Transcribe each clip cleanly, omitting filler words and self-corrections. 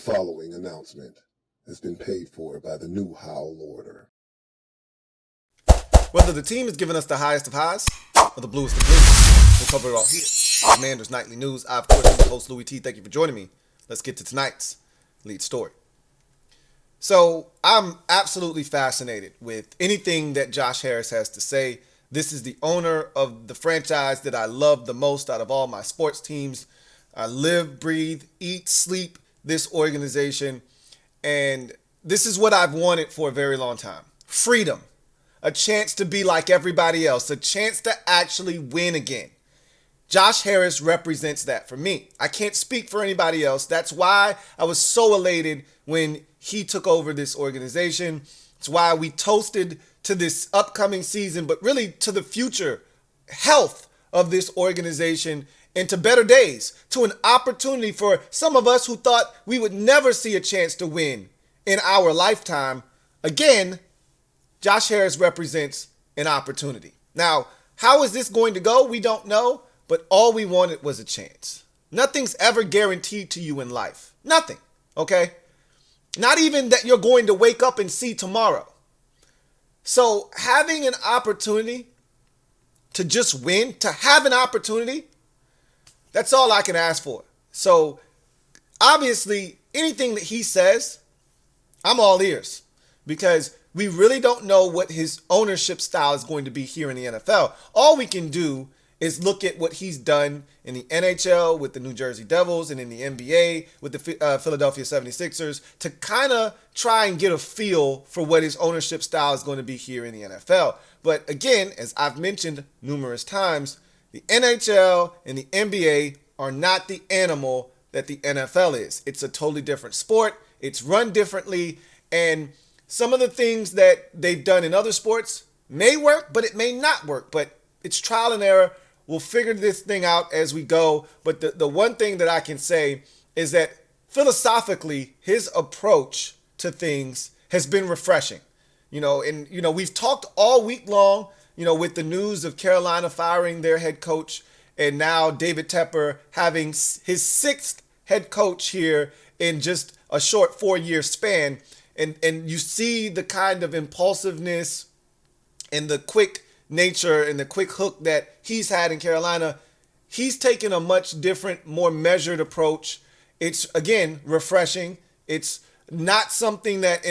following announcement has been paid for by the new Howl Order. Whether the team is giving us the highest of highs or the bluest of blues, we'll cover it all here. Commanders Nightly News. Of course, I'm your host, Louie T. Thank you for joining me. Let's get to tonight's lead story. So I'm absolutely fascinated with anything that Josh Harris has to say. This is the owner of the franchise that I love the most out of all my sports teams. I live, breathe, eat, sleep this organization. And this is what I've wanted for a very long time. Freedom. A chance to be like everybody else. A chance to actually win again. Josh Harris represents that for me. I can't speak for anybody else. That's why I was so elated when he took over this organization. It's why we toasted to this upcoming season, but really to the future health of this organization and to better days, to an opportunity for some of us who thought we would never see a chance to win in our lifetime. Again, Josh Harris represents an opportunity. Now, how is this going to go? We don't know, but all we wanted was a chance. Nothing's ever guaranteed to you in life. Nothing, okay? Not even that you're going to wake up and see tomorrow. So having an opportunity to just win, to have an opportunity, that's all I can ask for. So obviously, anything that he says, I'm all ears because we really don't know what his ownership style is going to be here in the NFL. All we can do is look at what he's done in the NHL with the New Jersey Devils and in the NBA with the Philadelphia 76ers to kind of try and get a feel for what his ownership style is going to be here in the NFL. But again, as I've mentioned numerous times, the NHL and the NBA are not the animal that the NFL is. It's a totally different sport. It's run differently. And some of the things that they've done in other sports may work, but it may not work. But it's trial and error. We'll figure this thing out as we go. But the one thing that I can say is that philosophically, his approach to things has been refreshing. We've talked all week long, with the news of Carolina firing their head coach and now David Tepper having his sixth head coach here in just a short 4-year span. And you see the kind of impulsiveness and the quick nature and the quick hook that he's had in Carolina. He's taken a much different, more measured approach. It's, again, refreshing. It's not something that,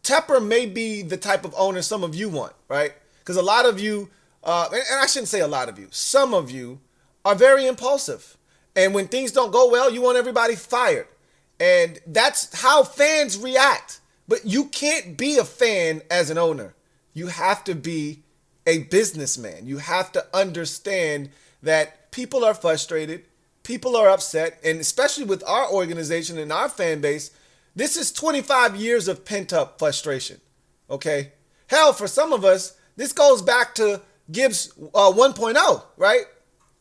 Tepper may be the type of owner some of you want, right? Because a lot of you, and I shouldn't say a lot of you, some of you are very impulsive. And when things don't go well, you want everybody fired. And that's how fans react. But you can't be a fan as an owner. You have to be a businessman. You have to understand that people are frustrated, people are upset, and especially with our organization and our fan base, this is 25 years of pent-up frustration, okay? Hell, for some of us, this goes back to Gibbs 1.0, right?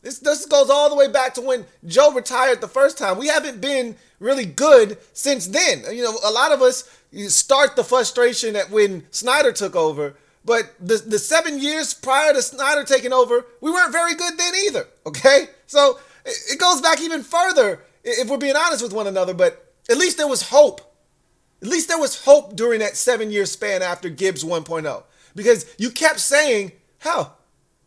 This goes all the way back to when Joe retired the first time. We haven't been really good since then. A lot of us start the frustration at when Snyder took over, but the 7 years prior to Snyder taking over, we weren't very good then either, okay? So it goes back even further if we're being honest with one another, but at least there was hope. At least there was hope during that 7-year span after Gibbs 1.0 because you kept saying, hell,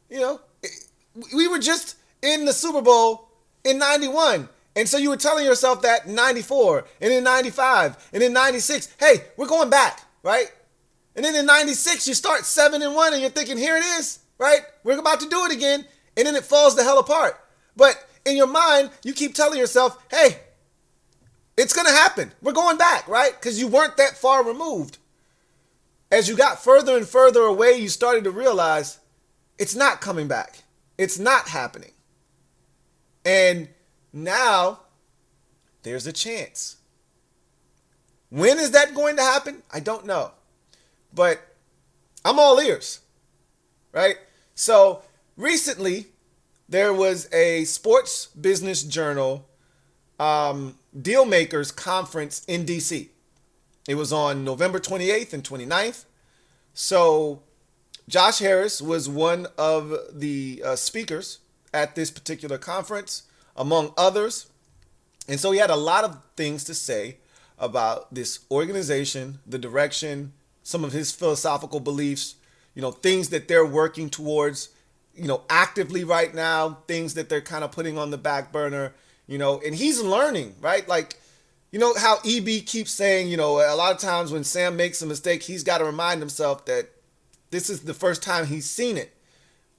we were just in the Super Bowl in 91. And so you were telling yourself that in 94 and in 95 and in 96, hey, we're going back, right? And then in 96, you start 7-1 and you're thinking, here it is, right? We're about to do it again. And then it falls the hell apart. But in your mind, you keep telling yourself, hey, it's going to happen. We're going back, right? Because you weren't that far removed. As you got further and further away, you started to realize it's not coming back. It's not happening. And now there's a chance. When is that going to happen? I don't know. But I'm all ears, right? So recently, there was a sports business journal deal makers conference in D.C. It was on November 28th and 29th. So Josh Harris was one of the speakers at this particular conference, among others. And so he had a lot of things to say about this organization, the direction, some of his philosophical beliefs, things that they're working towards, actively right now, things that they're kind of putting on the back burner, and he's learning, right? Like, how EB keeps saying, a lot of times when Sam makes a mistake, he's got to remind himself that this is the first time he's seen it.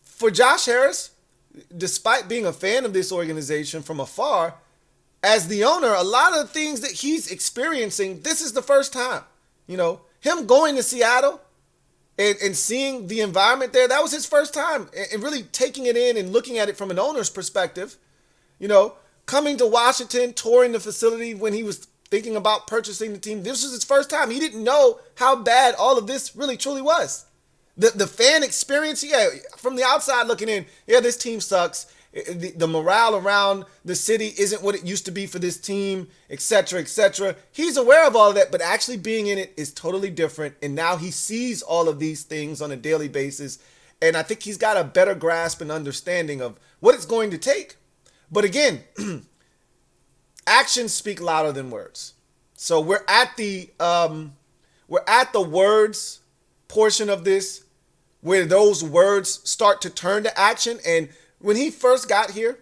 For Josh Harris, despite being a fan of this organization from afar, as the owner, a lot of the things that he's experiencing, this is the first time. Him going to Seattle and seeing the environment there, that was his first time. And really taking it in and looking at it from an owner's perspective. Coming to Washington, touring the facility when he was thinking about purchasing the team. This was his first time. He didn't know how bad all of this really truly was. The fan experience, from the outside looking in, this team sucks. The morale around the city isn't what it used to be for this team, etc., etc. He's aware of all of that, but actually being in it is totally different. And now he sees all of these things on a daily basis. And I think he's got a better grasp and understanding of what it's going to take. But again, actions speak louder than words. So we're at the words portion of this, where those words start to turn to action. And when he first got here,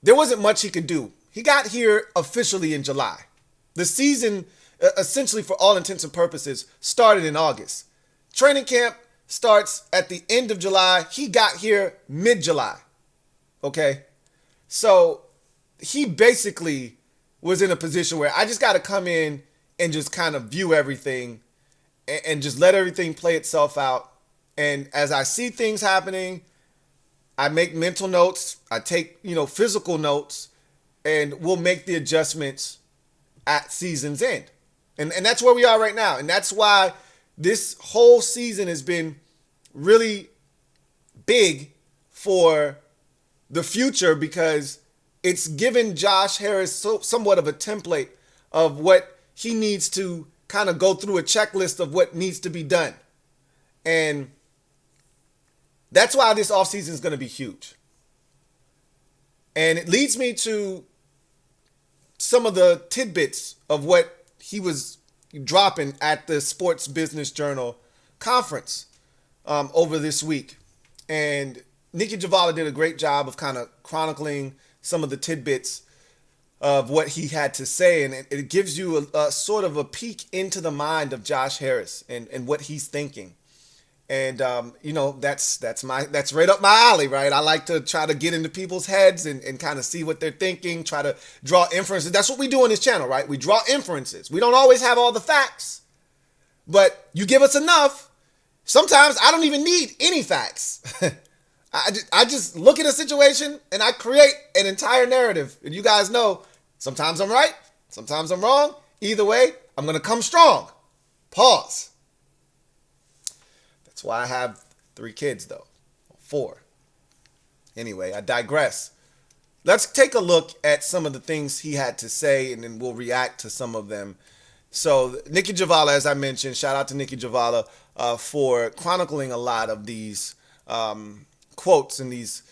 there wasn't much he could do. He got here officially in July. The season, essentially for all intents and purposes, started in August. Training camp starts at the end of July. He got here mid-July. Okay? So he basically was in a position where I just got to come in and just kind of view everything and just let everything play itself out. And as I see things happening, I make mental notes. I take, physical notes, and we'll make the adjustments at season's end. And that's where we are right now. And that's why this whole season has been really big for the future, because it's given Josh Harris somewhat of a template of what he needs to kind of go through, a checklist of what needs to be done. And that's why this offseason is going to be huge. And it leads me to some of the tidbits of what he was dropping at the Sports Business Journal conference over this week. And Nikki Javala did a great job of kind of chronicling some of the tidbits of what he had to say. And it gives you a sort of a peek into the mind of Josh Harris and what he's thinking. And, that's right up my alley, right? I like to try to get into people's heads and kind of see what they're thinking, try to draw inferences. That's what we do on this channel, right? We draw inferences. We don't always have all the facts, but you give us enough. Sometimes I don't even need any facts. I just look at a situation and I create an entire narrative. And you guys know, sometimes I'm right, sometimes I'm wrong. Either way, I'm going to come strong. Pause. That's why I have 3 kids, though. 4. Anyway, I digress. Let's take a look at some of the things he had to say, and then we'll react to some of them. So Nikki Javala, as I mentioned, shout out to Nikki Javala for chronicling a lot of these quotes and these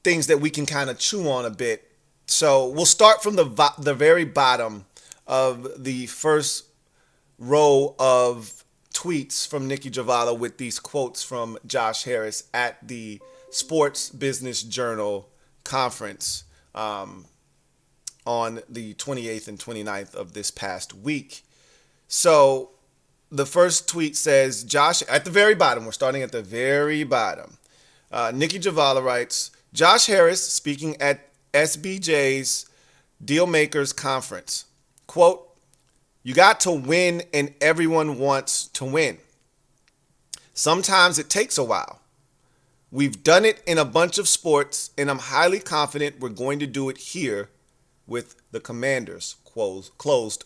things that we can kind of chew on a bit. So we'll start from the very bottom of the first row of tweets from Nikki Javala with these quotes from Josh Harris at the Sports Business Journal conference on the 28th and 29th of this past week. So the first tweet says, Josh, at the very bottom, we're starting at the very bottom. Nikki Javala writes, Josh Harris speaking at SBJ's Dealmakers Conference. Quote, you got to win and everyone wants to win. Sometimes it takes a while. We've done it in a bunch of sports and I'm highly confident we're going to do it here with the Commanders, closed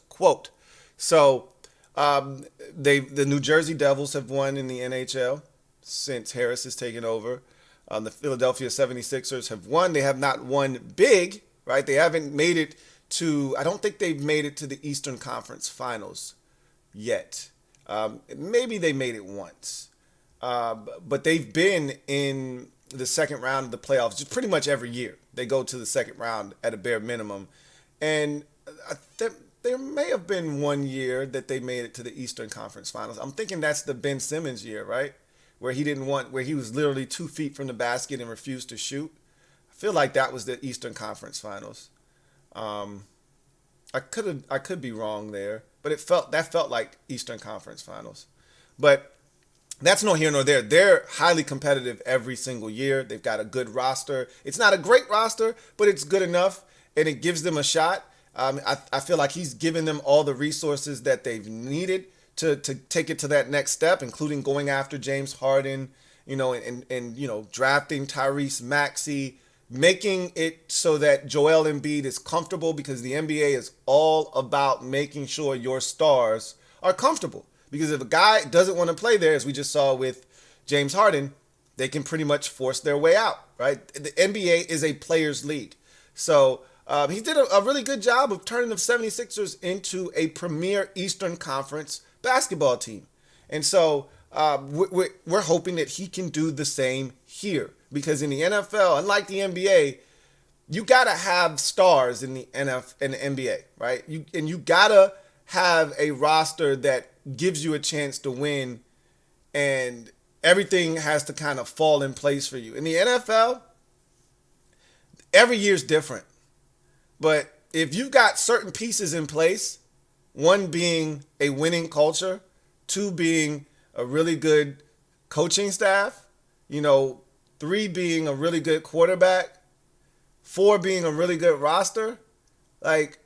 quote. So the New Jersey Devils have won in the NHL since Harris has taken over. The Philadelphia 76ers have won. They have not won big, right? They haven't made it to, I don't think they've made it to the Eastern Conference Finals yet. Maybe they made it once. But they've been in the second round of the playoffs just pretty much every year. They go to the second round at a bare minimum. And there may have been one year that they made it to the Eastern Conference Finals. I'm thinking that's the Ben Simmons year, right? Where he was literally 2 feet from the basket and refused to shoot. I feel like that was the Eastern Conference Finals. I could be wrong there, but that felt like Eastern Conference Finals. But that's no here nor there. They're highly competitive every single year. They've got a good roster. It's not a great roster, but it's good enough, and it gives them a shot. I feel like he's given them all the resources that they've needed to take it to that next step, including going after James Harden, and drafting Tyrese Maxey, making it so that Joel Embiid is comfortable, because the NBA is all about making sure your stars are comfortable. Because if a guy doesn't want to play there, as we just saw with James Harden, they can pretty much force their way out, right? The NBA is a players' league. So he did a really good job of turning the 76ers into a premier Eastern Conference basketball team. And so we're hoping that he can do the same here. Because in the NFL, unlike the NBA, you got to have stars in the NBA, right? You got to have a roster that gives you a chance to win, and everything has to kind of fall in place for you. In the NFL, every year's different. But if you've got certain pieces in place, one being a winning culture, two being a really good coaching staff, 3 being a really good quarterback, 4 being a really good roster, like,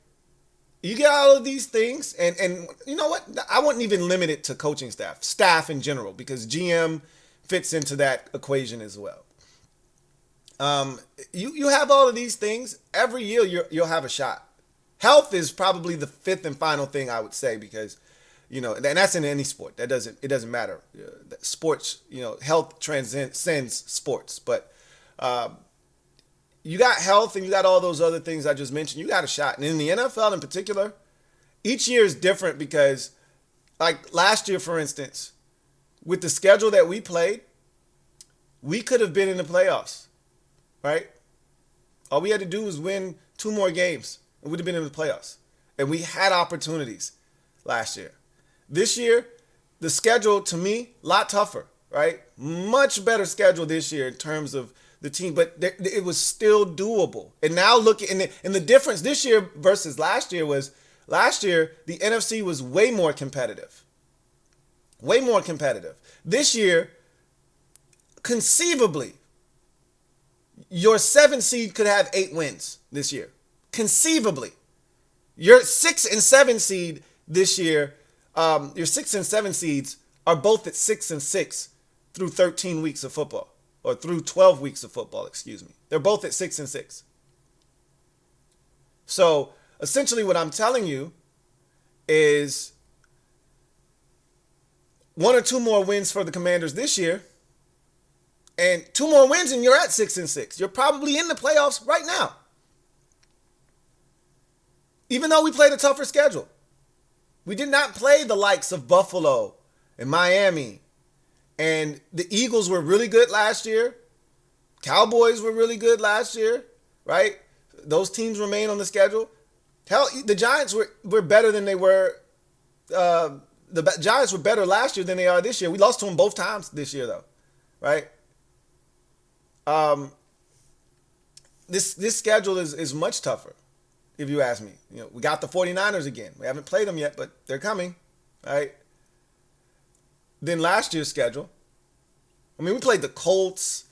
you get all of these things, and you know what? I wouldn't even limit it to coaching staff in general, because GM fits into that equation as well. You have all of these things. Every year you'll have a shot. Health is probably the 5th and final thing I would say, because, and that's in any sport. It doesn't matter. Sports, health transcends sports, but you got health and you got all those other things I just mentioned. You got a shot. And in the NFL in particular, each year is different, because, like last year, for instance, with the schedule that we played, we could have been in the playoffs, right? All we had to do was win 2 more games, and we'd have been in the playoffs. And we had opportunities last year. This year, the schedule, to me, a lot tougher, right? Much better schedule this year in terms of the team, but it was still doable. And now look, and the difference this year versus last year was, last year the NFC was way more competitive. Way more competitive. This year, conceivably, your 7 seed could have 8 wins this year. Conceivably. Your 6 and 7 seed this year, your 6 and 7 seeds are both at 6 and 6 through 13 weeks of football. Or through 12 weeks of football, excuse me. They're both at 6 and 6. So essentially what I'm telling you is 1 or 2 more wins for the Commanders this year, and 2 more wins and you're at 6 and 6. You're probably in the playoffs right now. Even though we played a tougher schedule. We did not play the likes of Buffalo and Miami. And the Eagles were really good last year. Cowboys were really good last year, right? Those teams remain on the schedule. Hell, the Giants were better than they were. The Giants were better last year than they are this year. We lost to them both times this year, though, right? This schedule is much tougher, if you ask me. We got the 49ers again. We haven't played them yet, but they're coming, right? Than last year's schedule. I mean, we played the Colts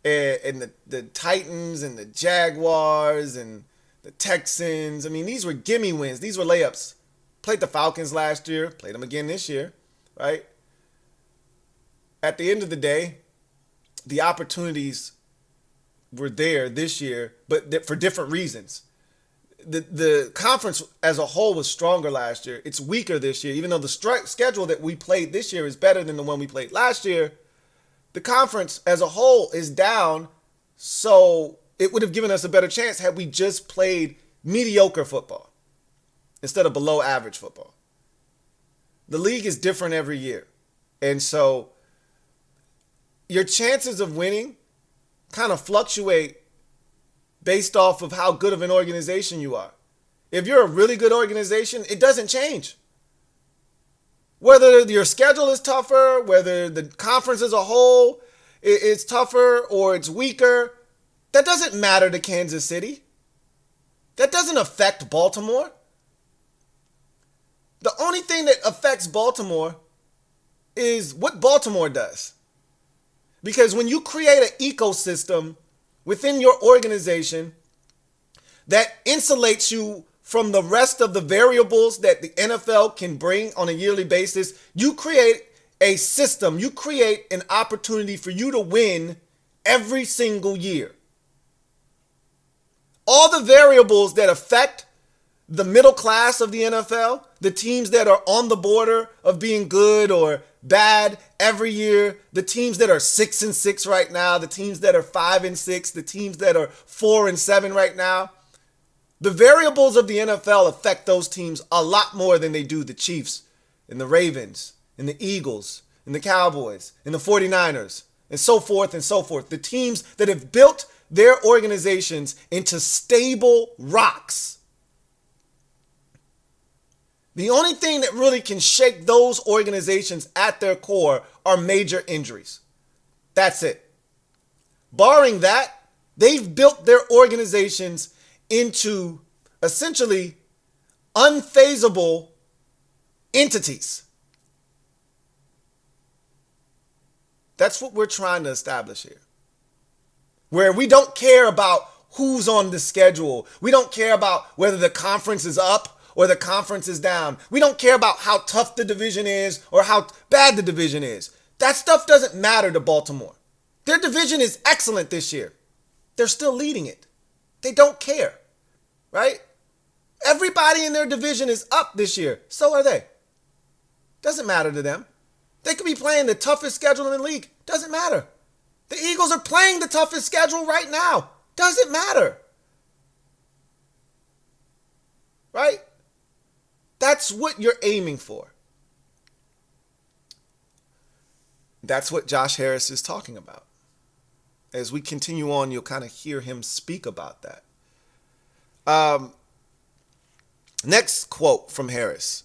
and the Titans and the Jaguars and the Texans. I mean, these were gimme wins. These were layups. Played the Falcons last year. Played them again this year, right? At the end of the day, the opportunities were there this year, but for different reasons. The conference as a whole was stronger last year. It's weaker this year. Even though the schedule that we played this year is better than the one we played last year, the conference as a whole is down. So it would have given us a better chance had we just played mediocre football instead of below average football. The league is different every year. And so your chances of winning kind of fluctuate based off of how good of an organization you are. If you're a really good organization, it doesn't change. Whether your schedule is tougher, whether the conference as a whole is tougher or it's weaker, that doesn't matter to Kansas City. That doesn't affect Baltimore. The only thing that affects Baltimore is what Baltimore does. Because when you create an ecosystem within your organization that insulates you from the rest of the variables that the NFL can bring on a yearly basis, you create a system, you create an opportunity for you to win every single year. All the variables that affect the middle class of the NFL, the teams that are on the border of being good or bad every year, the teams that are 6-6 right now, the teams that are 5-6, the teams that are 4-7 right now. The variables of the NFL affect those teams a lot more than they do the Chiefs and the Ravens and the Eagles and the Cowboys and the 49ers and so forth and so forth. The teams that have built their organizations into stable rocks. The only thing that really can shake those organizations at their core are major injuries. That's it. Barring that, they've built their organizations into essentially unfazable entities. That's what we're trying to establish here. Where we don't care about who's on the schedule. We don't care about whether the conference is up or the conference is down. We don't care about how tough the division is or how bad the division is. That stuff doesn't matter to Baltimore. Their division is excellent this year. They're still leading it. They don't care, right? Everybody in their division is up this year. So are they. Doesn't matter to them. They could be playing the toughest schedule in the league. Doesn't matter. The Eagles are playing the toughest schedule right now. Doesn't matter. Right? That's what you're aiming for. That's what Josh Harris is talking about. As we continue on, you'll kind of hear him speak about that. Next quote from Harris.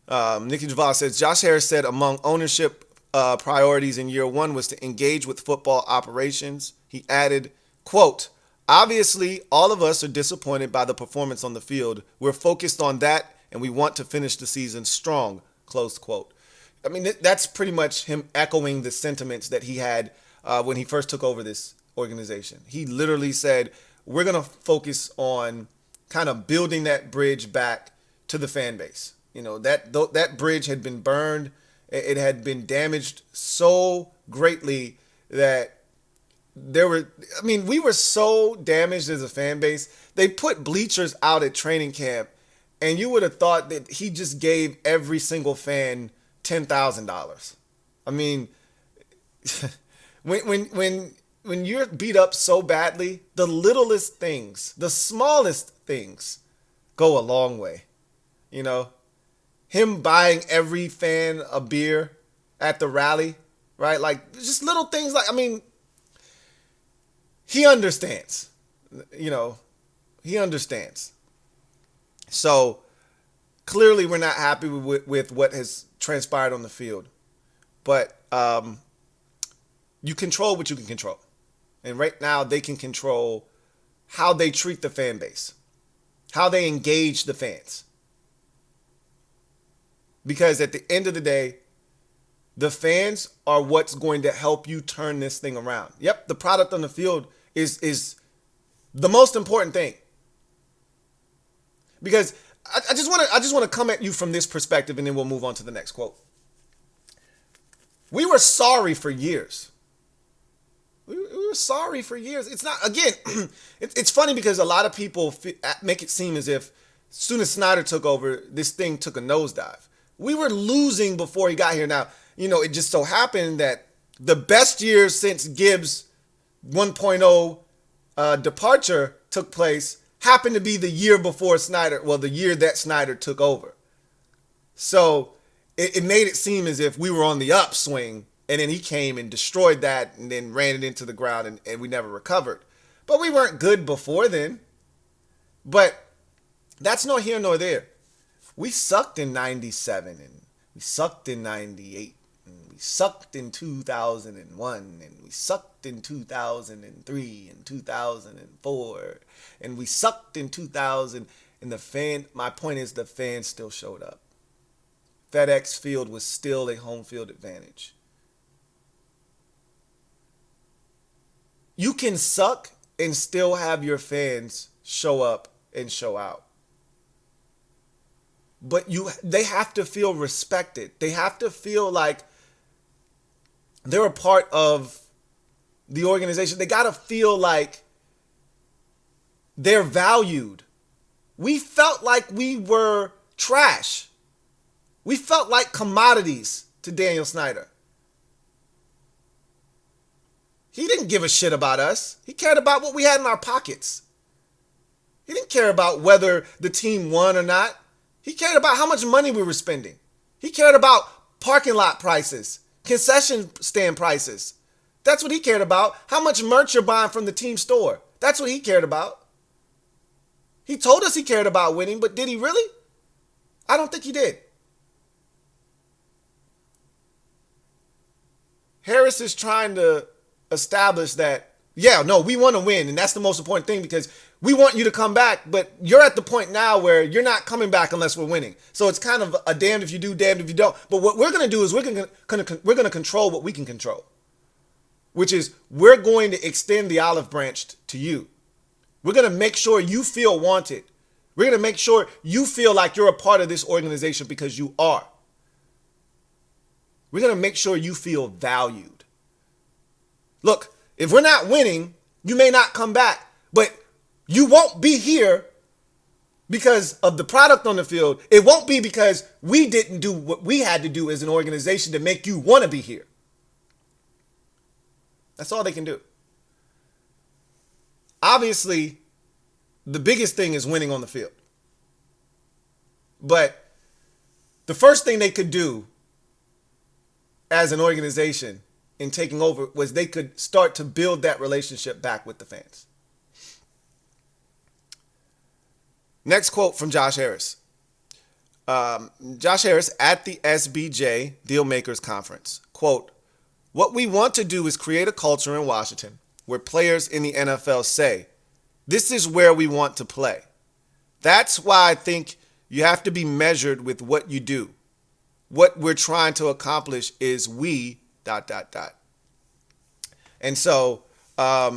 Nikki Javale says, Josh Harris said among ownership priorities in year one was to engage with football operations. He added, quote, obviously, all of us are disappointed by the performance on the field. We're focused on that, and we want to finish the season strong, close quote. I mean, that's pretty much him echoing the sentiments that he had when he first took over this organization. He literally said, we're going to focus on kind of building that bridge back to the fan base. You know, that bridge had been burned. It had been damaged so greatly that we were so damaged as a fan base. They put bleachers out at training camp, and you would have thought that he just gave every single fan $10,000. I mean, when you're beat up so badly, the littlest things, the smallest things go a long way. You know, him buying every fan a beer at the rally, right? Like just little things like, I mean, he understands, you know, he understands. So clearly we're not happy with what has transpired on the field, but you control what you can control. And right now they can control how they treat the fan base, how they engage the fans. Because at the end of the day, the fans are what's going to help you turn this thing around. Yep, the product on the field is the most important thing. Because I just want to come at you from this perspective, and then we'll move on to the next quote. We were sorry for years. We were sorry for years. It's not, again, it's funny because a lot of people make it seem as if as soon as Snyder took over, this thing took a nosedive. We were losing before he got here. Now, you know, it just so happened that the best year since Gibbs' 1.0 departure took place happened to be the year before Snyder, well, the year that Snyder took over. So it made it seem as if we were on the upswing And then he came and destroyed that and then ran it into the ground and we never recovered. But we weren't good before then. But that's nor here nor there. We sucked in 97 and we sucked in 98 and we sucked in 2001 and we sucked in 2003 and 2004 and we sucked in 2000 and my point is the fans still showed up. FedEx Field was still a home field advantage. You can suck and still have your fans show up and show out. But they have to feel respected. They have to feel like they're a part of the organization. They got to feel like they're valued. We felt like we were trash. We felt like commodities to Daniel Snyder. He didn't give a shit about us. He cared about what we had in our pockets. He didn't care about whether the team won or not. He cared about how much money we were spending. He cared about parking lot prices, concession stand prices. That's what he cared about. How much merch you're buying from the team store. That's what he cared about. He told us he cared about winning, but did he really? I don't think he did. Harris is trying to establish that, yeah, no, we want to win, and that's the most important thing because we want you to come back, but you're at the point now where you're not coming back unless we're winning. So it's kind of a damned if you do, damned if you don't. But what we're going to do is we're going to control what we can control, which is we're going to extend the olive branch to you. We're going to make sure you feel wanted. We're going to make sure you feel like you're a part of this organization because you are. We're going to make sure you feel valued. Look, if we're not winning, you may not come back, but you won't be here because of the product on the field. It won't be because we didn't do what we had to do as an organization to make you want to be here. That's all they can do. Obviously, the biggest thing is winning on the field. But the first thing they could do as an organization in taking over was they could start to build that relationship back with the fans. Next quote from Josh Harris. Josh Harris at the SBJ Dealmakers Conference. Quote, "What we want to do is create a culture in Washington where players in the NFL say, this is where we want to play. That's why I think you have to be measured with what you do. What we're trying to accomplish is we ... And so, let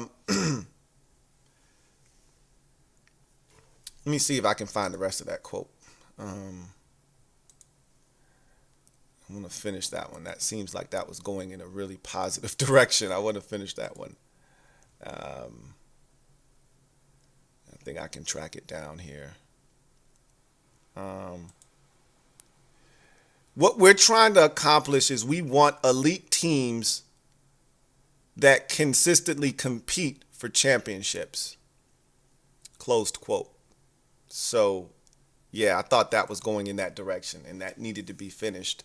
me see if I can find the rest of that quote. I'm going to finish that one. That seems like that was going in a really positive direction. I want to finish that one. I think I can track it down here. What we're trying to accomplish is we want elite teams that consistently compete for championships. Closed quote. So, yeah, I thought that was going in that direction and that needed to be finished.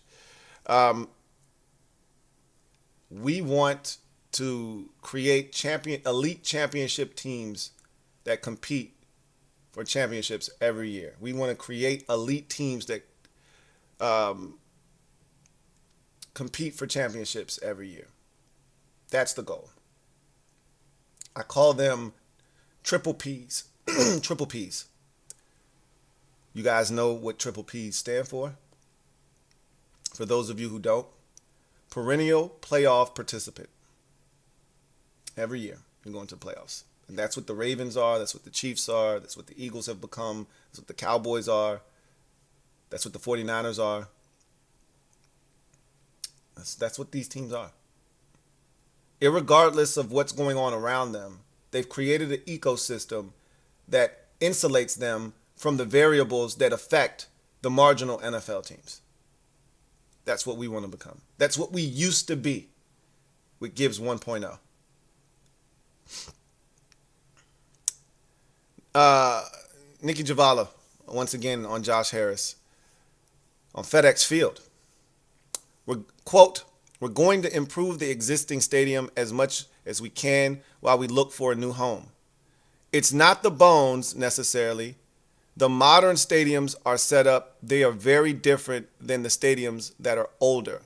We want to create elite championship teams that compete for championships every year. We want to create elite teams that compete for championships every year. That's the goal. I call them triple Ps. Triple Ps. You guys know what triple Ps stand for? For those of you who don't, perennial playoff participant. Every year, you're going to the playoffs. And that's what the Ravens are. That's what the Chiefs are. That's what the Eagles have become. That's what the Cowboys are. That's what the 49ers are. That's what these teams are. Irregardless of what's going on around them, they've created an ecosystem that insulates them from the variables that affect the marginal NFL teams. That's what we want to become. That's what we used to be with Gibbs 1.0. Nikki Javala, once again on Josh Harris, on FedEx Field. We're going to improve the existing stadium as much as we can while we look for a new home. It's not the bones necessarily. The modern stadiums are set up, they are very different than the stadiums that are older.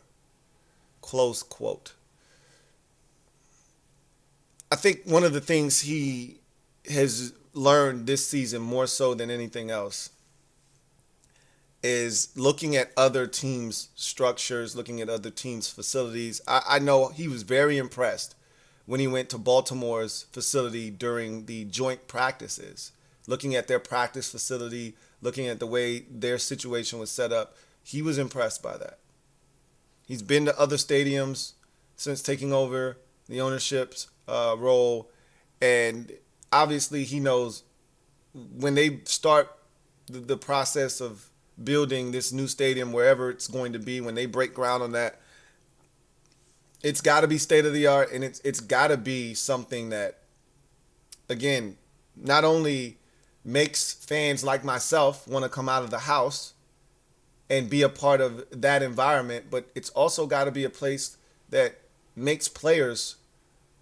Close quote. I think one of the things he has learned this season more so than anything else is looking at other teams' structures, looking at other teams' facilities. I know he was very impressed when he went to Baltimore's facility during the joint practices, looking at their practice facility, looking at the way their situation was set up. He was impressed by that. He's been to other stadiums since taking over the ownership's role, and obviously he knows when they start the process of building this new stadium, wherever it's going to be, when they break ground on that, it's got to be state of the art, and it's got to be something that, again, not only makes fans like myself want to come out of the house and be a part of that environment, but it's also got to be a place that makes players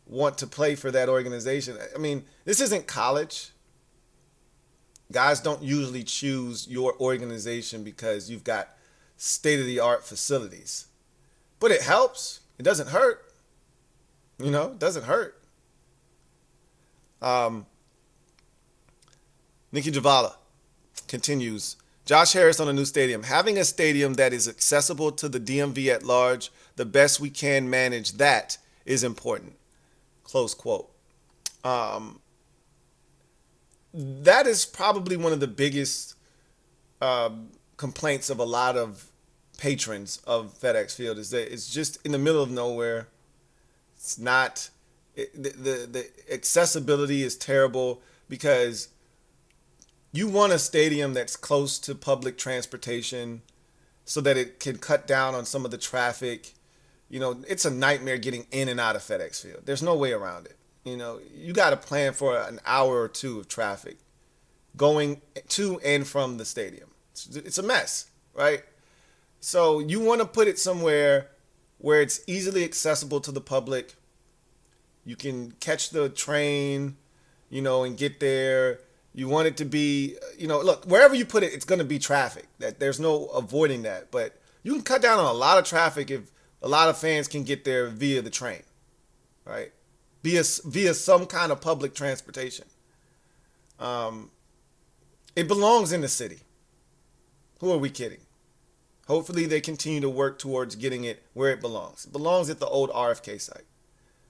want to play for that organization. I mean, this isn't college. Guys don't usually choose your organization because you've got state-of-the-art facilities. But it helps. It doesn't hurt. It doesn't hurt. Nikki Javala continues. Josh Harris on a new stadium. Having a stadium that is accessible to the DMV at large, the best we can manage that is important. Close quote. That is probably one of the biggest complaints of a lot of patrons of FedEx Field is that it's just in the middle of nowhere. It's not, the accessibility is terrible because you want a stadium that's close to public transportation so that it can cut down on some of the traffic. It's a nightmare getting in and out of FedEx Field. There's no way around it. You got to plan for an hour or two of traffic going to and from the stadium. It's a mess, right? So you want to put it somewhere where it's easily accessible to the public. You can catch the train, and get there. You want it to be, look, wherever you put it, it's going to be traffic. That there's no avoiding that. But you can cut down on a lot of traffic if a lot of fans can get there via the train, right? Via some kind of public transportation. It belongs in the city. Who are we kidding? Hopefully they continue to work towards getting it where it belongs. It belongs at the old RFK site.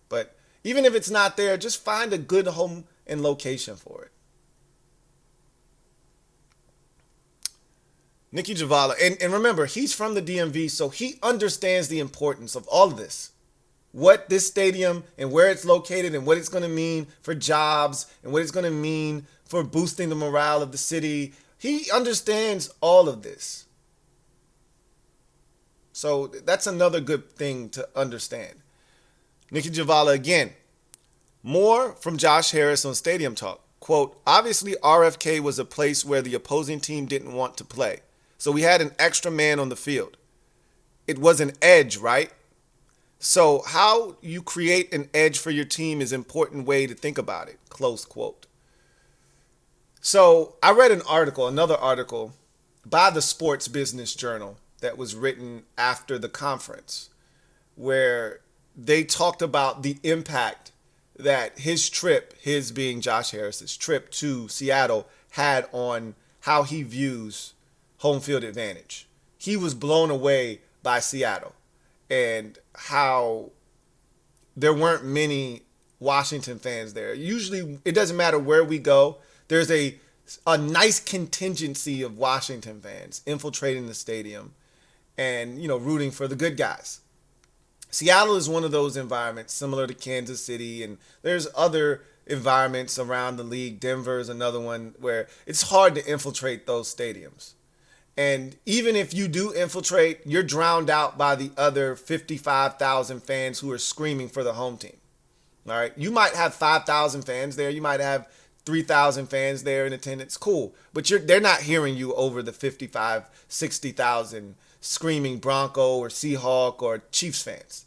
But even if it's not there, just find a good home and location for it. Nikki Javala, and remember, he's from the DMV, so he understands the importance of all of this. What this stadium and where it's located and what it's going to mean for jobs and what it's going to mean for boosting the morale of the city. He understands all of this. So that's another good thing to understand. Nikki Javala again. More from Josh Harris on Stadium Talk. Quote, obviously RFK was a place where the opposing team didn't want to play. So we had an extra man on the field. It was an edge, right? So how you create an edge for your team is an important way to think about it. Close quote. So I read another article by the Sports Business Journal that was written after the conference where they talked about the impact that his being Josh Harris's trip to Seattle had on how he views home field advantage. He was blown away by Seattle and how there weren't many Washington fans there. Usually, it doesn't matter where we go. There's a nice contingency of Washington fans infiltrating the stadium and, rooting for the good guys. Seattle is one of those environments similar to Kansas City, and there's other environments around the league. Denver is another one where it's hard to infiltrate those stadiums. And even if you do infiltrate, you're drowned out by the other 55,000 fans who are screaming for the home team. All right. You might have 5,000 fans there. You might have 3,000 fans there in attendance. Cool. But they're not hearing you over the 55, 60,000 screaming Bronco or Seahawk or Chiefs fans.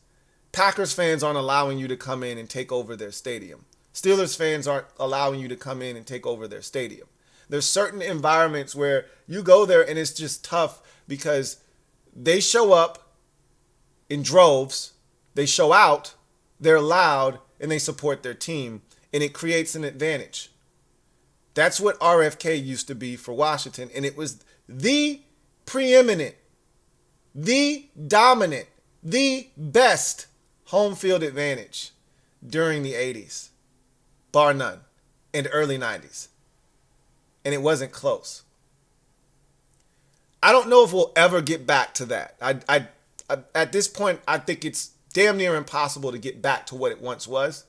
Packers fans aren't allowing you to come in and take over their stadium. Steelers fans aren't allowing you to come in and take over their stadium. There's certain environments where you go there and it's just tough because they show up in droves, they show out, they're loud, and they support their team, and it creates an advantage. That's what RFK used to be for Washington, and it was the preeminent, the dominant, the best home field advantage during the 80s, bar none, and early 90s. And it wasn't close. I don't know if we'll ever get back to that. I at this point, I think it's damn near impossible to get back to what it once was.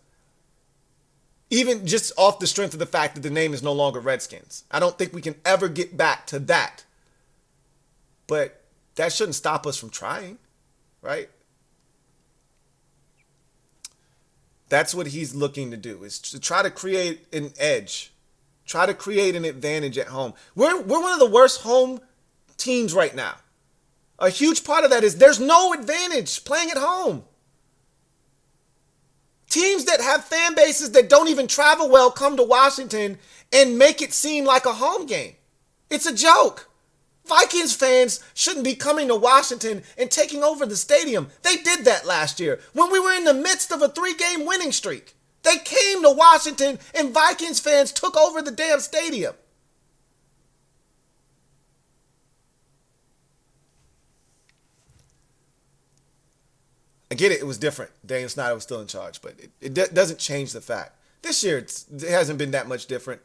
Even just off the strength of the fact that the name is no longer Redskins. I don't think we can ever get back to that. But that shouldn't stop us from trying, right? That's what he's looking to do, is to try to create an edge. Try to create an advantage at home. We're one of the worst home teams right now. A huge part of that is there's no advantage playing at home. Teams that have fan bases that don't even travel well come to Washington and make it seem like a home game. It's a joke. Vikings fans shouldn't be coming to Washington and taking over the stadium. They did that last year when we were in the midst of a 3-game winning streak. They came to Washington and Vikings fans took over the damn stadium. I get it. It was different. Daniel Snyder was still in charge, but it doesn't change the fact. This year, it hasn't been that much different.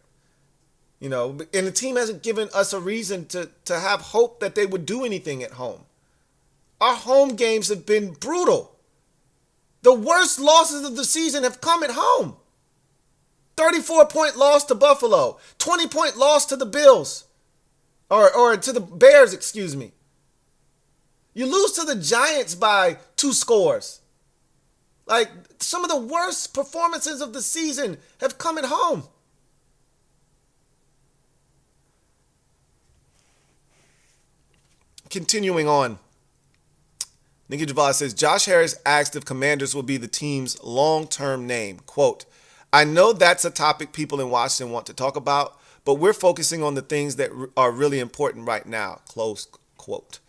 You know, and the team hasn't given us a reason to have hope that they would do anything at home. Our home games have been brutal. The worst losses of the season have come at home. 34-point loss to Buffalo. 20-point loss to the Bills. Or to the Bears, excuse me. You lose to the Giants by 2 scores. Like, some of the worst performances of the season have come at home. Continuing on. Nikki Javaz says, Josh Harris asked if Commanders will be the team's long-term name. Quote, I know that's a topic people in Washington want to talk about, but we're focusing on the things that are really important right now. Close quote.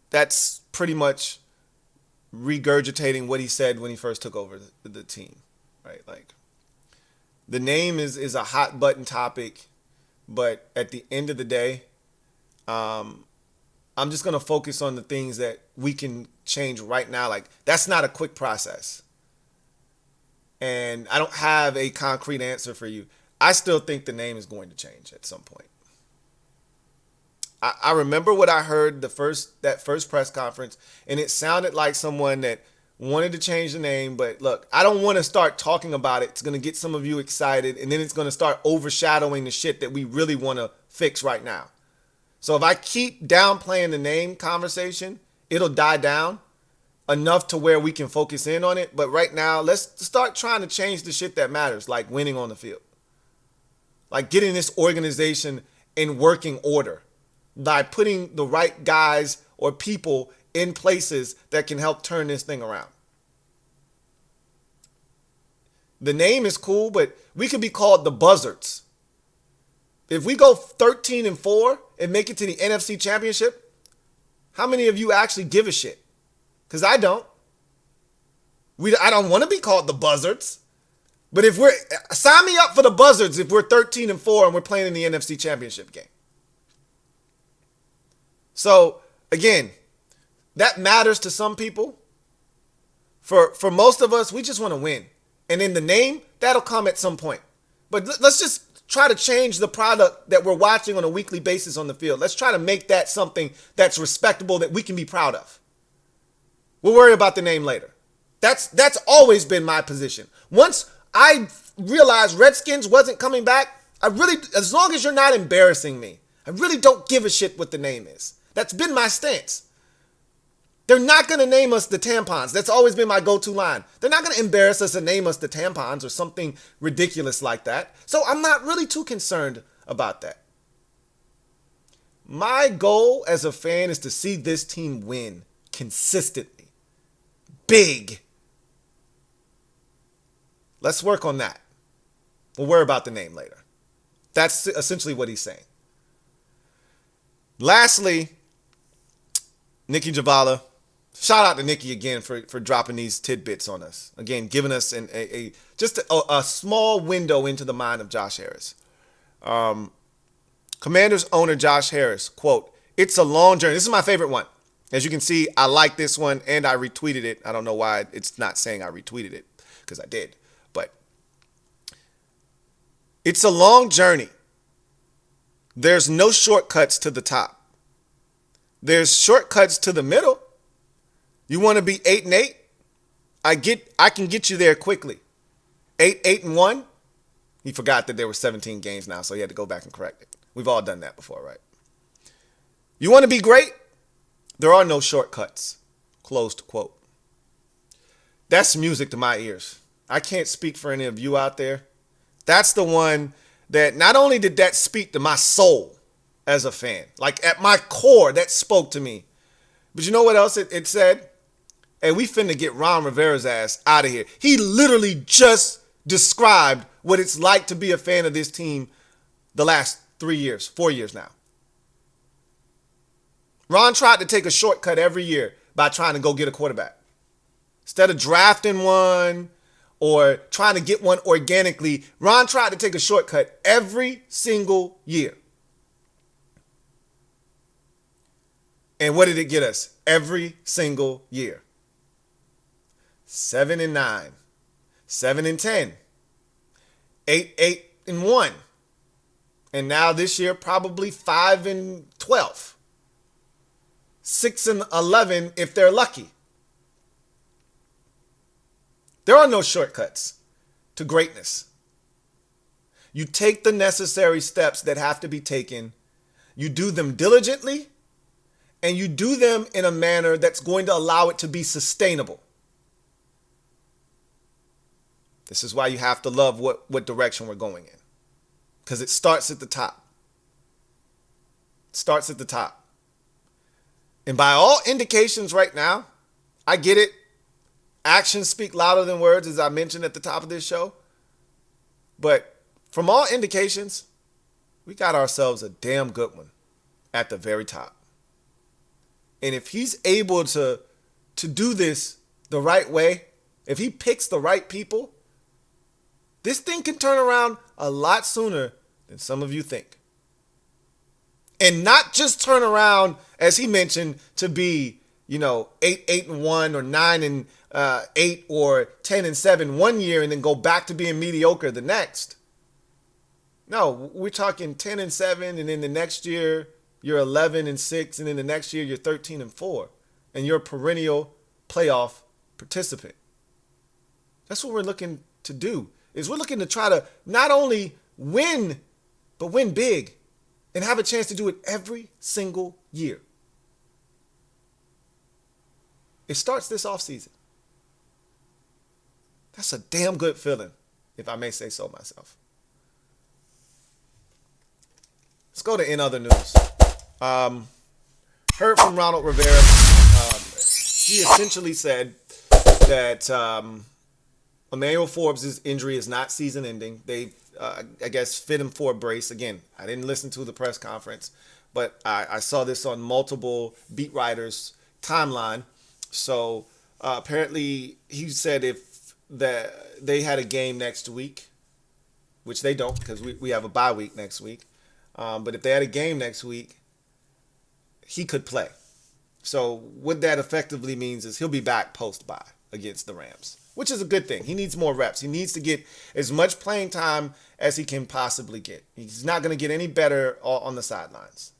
That's pretty much regurgitating what he said when he first took over the team, right? Like, the name is a hot button topic, but at the end of the day, I'm just going to focus on the things that we can change right now. Like, that's not a quick process. And I don't have a concrete answer for you. I still think the name is going to change at some point. I remember what I heard that first press conference, and it sounded like someone that wanted to change the name. But look, I don't want to start talking about it. It's going to get some of you excited, and then it's going to start overshadowing the shit that we really want to fix right now. So if I keep downplaying the name conversation, it'll die down enough to where we can focus in on it. But right now, let's start trying to change the shit that matters, like winning on the field. Like getting this organization in working order by putting the right guys or people in places that can help turn this thing around. The name is cool, but we could be called the Buzzards. If we go 13-4 and make it to the NFC Championship, how many of you actually give a shit? Because I don't. I don't want to be called the Buzzards. But sign me up for the Buzzards if we're 13-4 and we're playing in the NFC Championship game. So, again, that matters to some people. For most of us, we just want to win. And in the name, that'll come at some point. But let's just try to change the product that we're watching on a weekly basis on the field. Let's try to make that something that's respectable that we can be proud of. We'll worry about the name later. That's always been my position. Once I realized Redskins wasn't coming back, as long as you're not embarrassing me, I really don't give a shit what the name is. That's been my stance. They're not going to name us the Tampons. That's always been my go-to line. They're not going to embarrass us and name us the Tampons or something ridiculous like that. So I'm not really too concerned about that. My goal as a fan is to see this team win consistently. big. Let's work on that. We'll worry about the name later. That's essentially what he's saying. Lastly, Nikki Javala. Shout out to Nikki again for dropping these tidbits on us. Again, giving us just a small window into the mind of Josh Harris. Commanders owner Josh Harris, quote, "It's a long journey." This is my favorite one. As you can see, I like this one and I retweeted it. I don't know why it's not saying I retweeted it, because I did. But it's a long journey. There's no shortcuts to the top. There's shortcuts to the middle. You want to be 8-8? I can get you there quickly. 8-1. He forgot that there were 17 games now, so he had to go back and correct it. We've all done that before, right? You want to be great? There are no shortcuts. Closed quote. That's music to my ears. I can't speak for any of you out there. That's the one that not only did that speak to my soul as a fan, like at my core, that spoke to me. But you know what else it said? Hey, we finna get Ron Rivera's ass out of here. He literally just described what it's like to be a fan of this team the last 4 years now. Ron tried to take a shortcut every year by trying to go get a quarterback. Instead of drafting one or trying to get one organically, Ron tried to take a shortcut every single year. And what did it get us? Every single year. 7-9, 7-10, 8-1, and now this year probably 5-12, 6-11 if they're lucky. There are no shortcuts to greatness. You take the necessary steps that have to be taken. You do them diligently, and you do them in a manner that's going to allow it to be sustainable. This is why you have to love what direction we're going in. Because it starts at the top. It starts at the top. And by all indications right now, I get it. Actions speak louder than words, as I mentioned at the top of this show. But from all indications, we got ourselves a damn good one at the very top. And if he's able to do this the right way, if he picks the right people, this thing can turn around a lot sooner than some of you think. And not just turn around, as he mentioned, to be, 8-1 or 9-8 or 10-7 one year and then go back to being mediocre the next. No, we're talking 10-7, and then the next year you're 11-6, and then the next year you're 13-4, and you're a perennial playoff participant. That's what we're looking to do. Is we're looking to try to not only win, but win big and have a chance to do it every single year. It starts this offseason. That's a damn good feeling, if I may say so myself. Let's go to in other news. Heard from Ronald Rivera. He essentially said that Emmanuel Forbes' injury is not season-ending. They, I guess, fit him for a brace. Again, I didn't listen to the press conference, but I saw this on multiple beat writers' timeline. So apparently he said if they had a game next week, which they don't because we have a bye week next week. But if they had a game next week, he could play. So what that effectively means is he'll be back post-bye against the Rams, which is a good thing. He needs more reps. He needs to get as much playing time as he can possibly get. He's not going to get any better on the sidelines.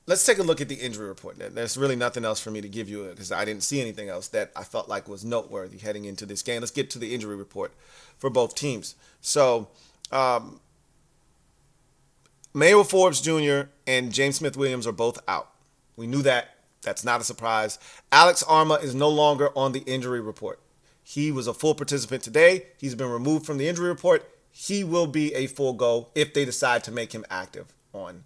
Let's take a look at the injury report. There's really nothing else for me to give you because I didn't see anything else that I felt like was noteworthy heading into this game. Let's get to the injury report for both teams. So, Emmanuel Forbes Jr. and James Smith-Williams are both out. We knew that. That's not a surprise. Alex Arma is no longer on the injury report. He was a full participant today. He's been removed from the injury report. He will be a full go if they decide to make him active on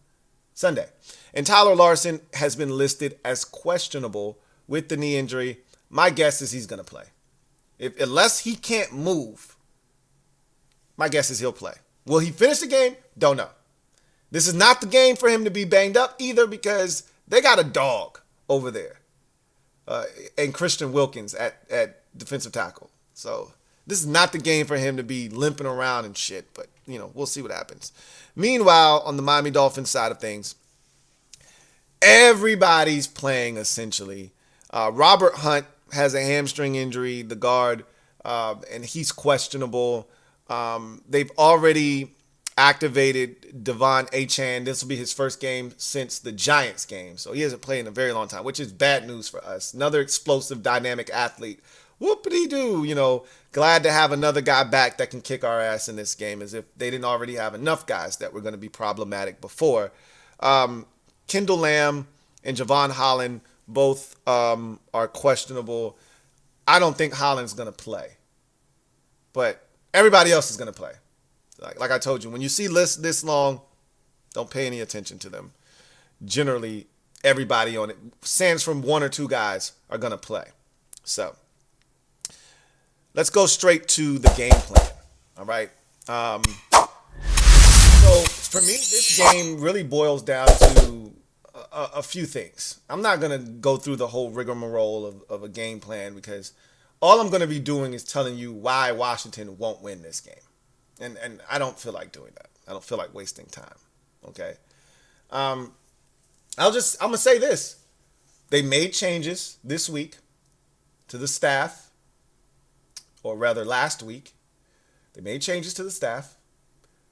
Sunday. And Tyler Larson has been listed as questionable with the knee injury. My guess is he's going to play. Unless he can't move, my guess is he'll play. Will he finish the game? Don't know. This is not the game for him to be banged up either because they got a dog over there. And Christian Wilkins at defensive tackle. So this is not the game for him to be limping around and shit. But, we'll see what happens. Meanwhile, on the Miami Dolphins side of things, everybody's playing essentially. Robert Hunt has a hamstring injury, the guard, and he's questionable. They've already activated Devon Achane. This will be his first game since the Giants game. So he hasn't played in a very long time, which is bad news for us. Another explosive, dynamic athlete. Whoopity-doo, glad to have another guy back that can kick our ass in this game, as if they didn't already have enough guys that were going to be problematic before. Kendall Lamb and Javon Holland both are questionable. I don't think Holland's going to play, but everybody else is going to play. Like I told you, when you see lists this long, don't pay any attention to them. Generally, everybody on it, sans from one or two guys, are going to play. So let's go straight to the game plan. All right. So for me, this game really boils down to a few things. I'm not going to go through the whole rigmarole of a game plan because all I'm going to be doing is telling you why Washington won't win this game. And I don't feel like doing that. I don't feel like wasting time. Okay. I'm going to say this. They made changes this week to the staff, or rather last week. They made changes to the staff.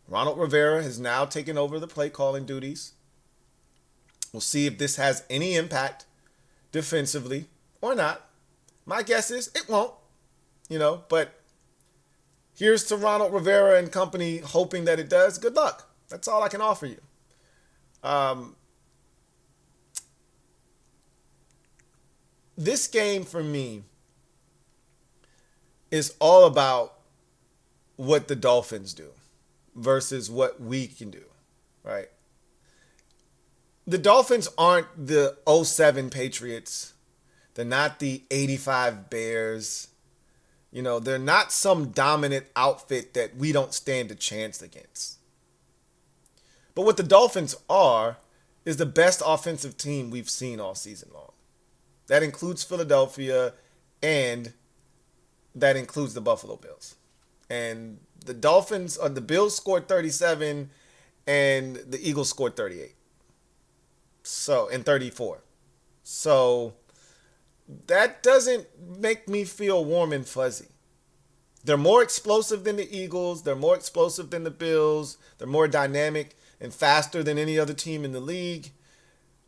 Ronald Rivera has now taken over the play calling duties. We'll see if this has any impact defensively or not. My guess is it won't, but here's to Ronald Rivera and company hoping that it does. Good luck. That's all I can offer you. This game for me is all about what the Dolphins do versus what we can do, right? The Dolphins aren't the 07 Patriots. They're not the 85 Bears. They're not some dominant outfit that we don't stand a chance against. But what the Dolphins are is the best offensive team we've seen all season long. That includes Philadelphia and that includes the Buffalo Bills. And the the Bills scored 37 and the Eagles scored 38. And 34. So that doesn't make me feel warm and fuzzy. They're more explosive than the Eagles. They're more explosive than the Bills. They're more dynamic and faster than any other team in the league.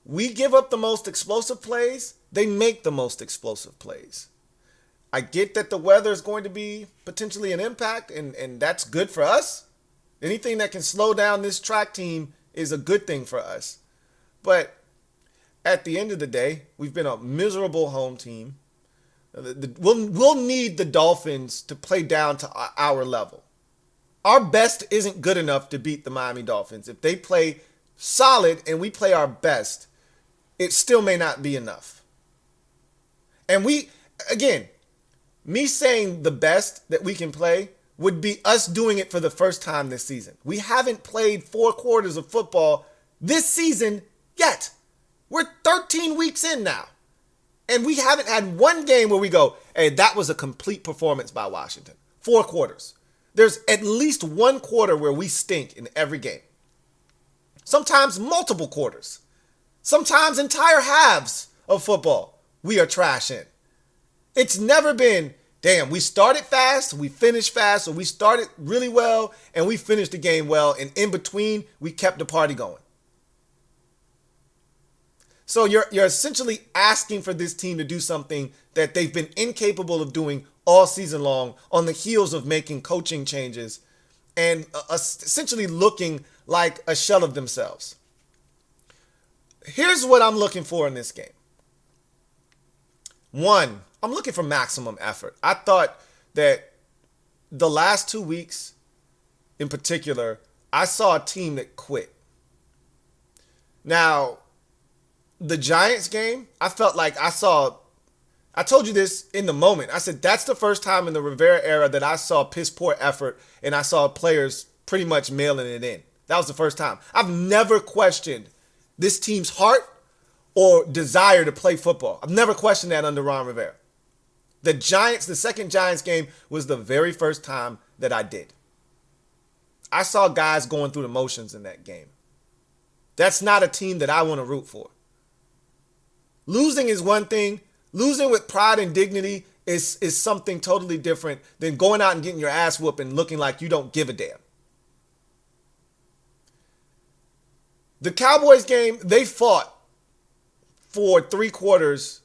We give up the most explosive plays. They make the most explosive plays. I get that the weather is going to be potentially an impact, and that's good for us. Anything that can slow down this track team is a good thing for us. But at the end of the day, we've been a miserable home team. We'll need the Dolphins to play down to our level. Our best isn't good enough to beat the Miami Dolphins. If they play solid and we play our best, it still may not be enough. And me saying the best that we can play would be us doing it for the first time this season. We haven't played 4 quarters of football this season yet. We're 13 weeks in now. And we haven't had one game where we go, hey, that was a complete performance by Washington. 4 quarters. There's at least 1 quarter where we stink in every game. Sometimes multiple quarters. Sometimes entire halves of football we are trash in. It's never been, damn, we started fast, we finished fast, or we started really well, and we finished the game well, and in between, we kept the party going. So you're essentially asking for this team to do something that they've been incapable of doing all season long on the heels of making coaching changes and essentially looking like a shell of themselves. Here's what I'm looking for in this game. 1, I'm looking for maximum effort. I thought that the last 2 weeks in particular, I saw a team that quit. Now, the Giants game, I felt like I told you this in the moment. I said that's the first time in the Rivera era that I saw piss poor effort and I saw players pretty much mailing it in. That was the first time. I've never questioned this team's heart or desire to play football. I've never questioned that under Ron Rivera. The second Giants game was the very first time that I did. I saw guys going through the motions in that game. That's not a team that I want to root for. Losing is one thing. Losing with pride and dignity is something totally different than going out and getting your ass whooped and looking like you don't give a damn. The Cowboys game, they fought for 3 quarters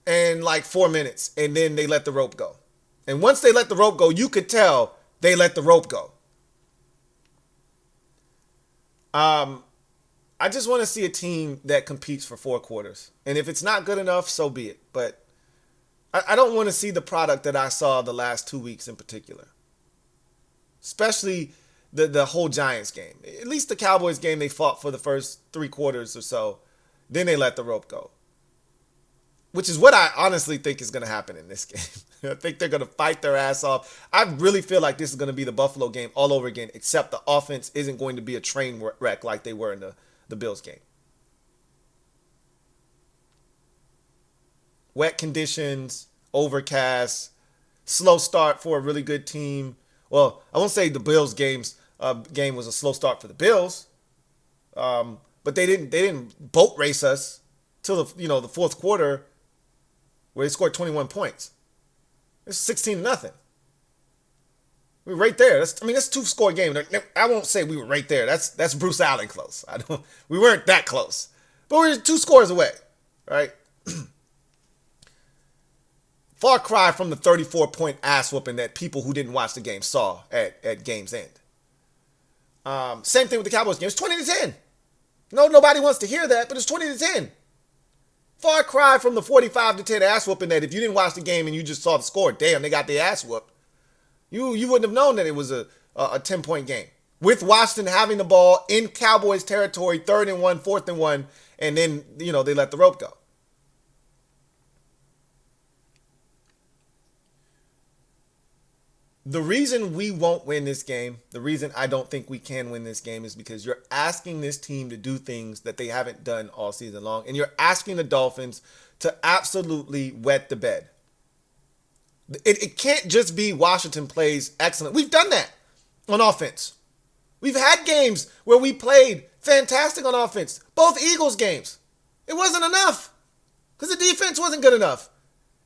and like 4 minutes, and then they let the rope go. And once they let the rope go, you could tell they let the rope go. I just want to see a team that competes for 4 quarters. And if it's not good enough, so be it. But I don't want to see the product that I saw the last 2 weeks in particular. Especially the whole Giants game. At least the Cowboys game, they fought for the first 3 quarters or so. Then they let the rope go. Which is what I honestly think is going to happen in this game. I think they're going to fight their ass off. I really feel like this is going to be the Buffalo game all over again, except the offense isn't going to be a train wreck like they were in the Bills game. Wet conditions, overcast, slow start for a really good team. Well, I won't say the Bills game was a slow start for the Bills, but they didn't boat race us till the fourth quarter, where they scored 21 points. It's 16-0. We were right there. That's 2-score game. I won't say we were right there. That's Bruce Allen close. We weren't that close, but we were 2 scores away, right? Far cry from the 34-point ass whooping that people who didn't watch the game saw at game's end. Same thing with the Cowboys game. It's 20-10. No, nobody wants to hear that, but it's 20-10. Far cry from the 45-10 ass whooping that if you didn't watch the game and you just saw the score, damn, they got their ass whooped. You wouldn't have known that it was a 10-point game. With Washington having the ball in Cowboys territory, 3rd and 1, 4th and 1, and then, they let the rope go. The reason we won't win this game, the reason I don't think we can win this game is because you're asking this team to do things that they haven't done all season long, and you're asking the Dolphins to absolutely wet the bed. It can't just be Washington plays excellent. We've done that on offense. We've had games where we played fantastic on offense. Both Eagles games. It wasn't enough because the defense wasn't good enough.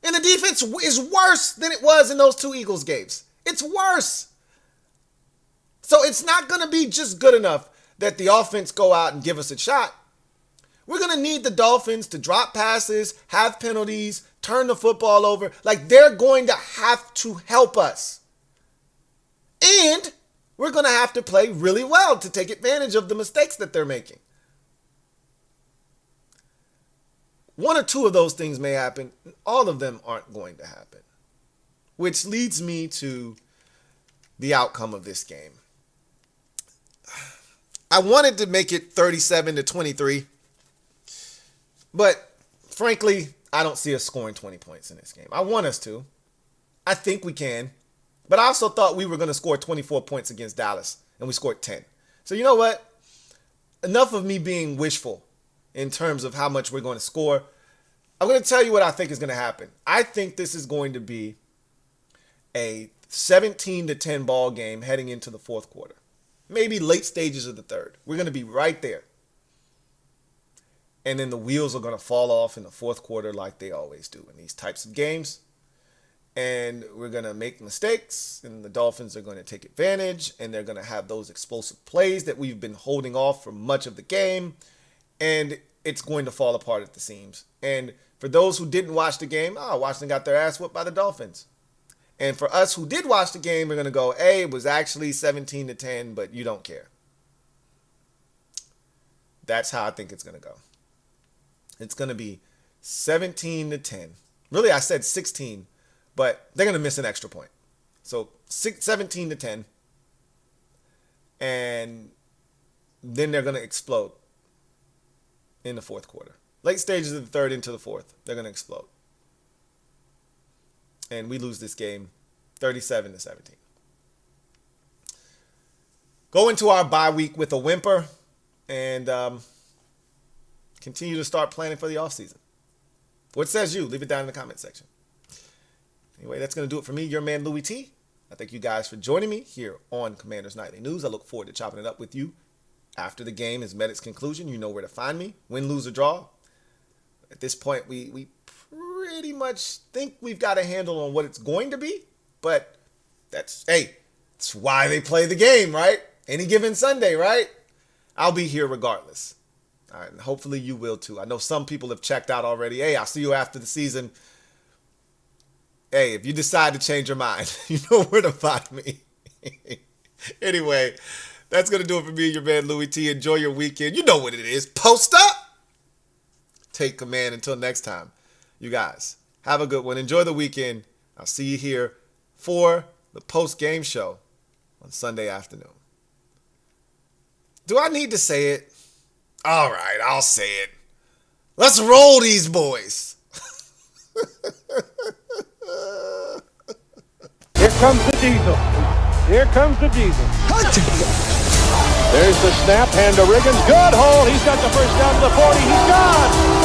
And the defense is worse than it was in those 2 Eagles games. It's worse. So it's not going to be just good enough that the offense go out and give us a shot. We're going to need the Dolphins to drop passes, have penalties, turn the football over. Like, they're going to have to help us. And we're going to have to play really well to take advantage of the mistakes that they're making. 1 or 2 of those things may happen. All of them aren't going to happen. Which leads me to the outcome of this game. I wanted to make it 37-23. But frankly, I don't see us scoring 20 points in this game. I want us to. I think we can. But I also thought we were going to score 24 points against Dallas. And we scored 10. So you know what? Enough of me being wishful in terms of how much we're going to score. I'm going to tell you what I think is going to happen. I think this is going to be a 17-10 ball game heading into the fourth quarter. Maybe late stages of the third. We're going to be right there. And then the wheels are going to fall off in the fourth quarter like they always do in these types of games. And we're going to make mistakes, and the Dolphins are going to take advantage, and they're going to have those explosive plays that we've been holding off for much of the game, and it's going to fall apart at the seams. And for those who didn't watch the game, Washington got their ass whooped by the Dolphins. And for us who did watch the game, we're going to go, hey, it was actually 17-10, but you don't care. That's how I think it's going to go. It's going to be 17-10. Really, I said 16, but they're going to miss an extra point. So 17-10. And then they're going to explode. in the fourth quarter. Late stages of the third into the fourth, they're going to explode. And we lose this game 37-17. Go into our bye week with a whimper and continue to start planning for the offseason. What says you? Leave it down in the comment section. Anyway, that's going to do it for me, your man Louie T. I thank you guys for joining me here on Commanders Nightly News. I look forward to chopping it up with you after the game has met its conclusion. You know where to find me. Win, lose, or draw. At this point, we pretty much think we've got a handle on what it's going to be. But that's why they play the game, right? Any given Sunday, right? I'll be here regardless. All right, and hopefully you will too. I know some people have checked out already. Hey, I'll see you after the season. Hey, if you decide to change your mind, you know where to find me. Anyway, that's going to do it for me, your man Louie T. Enjoy your weekend. You know what it is. Post up. Take command. Until next time, you guys, have a good one. Enjoy the weekend. I'll see you here for the post-game show on Sunday afternoon. Do I need to say it? All right, I'll say it. Let's roll these boys. Here comes the diesel. Here comes the diesel. There's the snap, hand to Riggins. Good hold. He's got the first down to the 40. He's gone.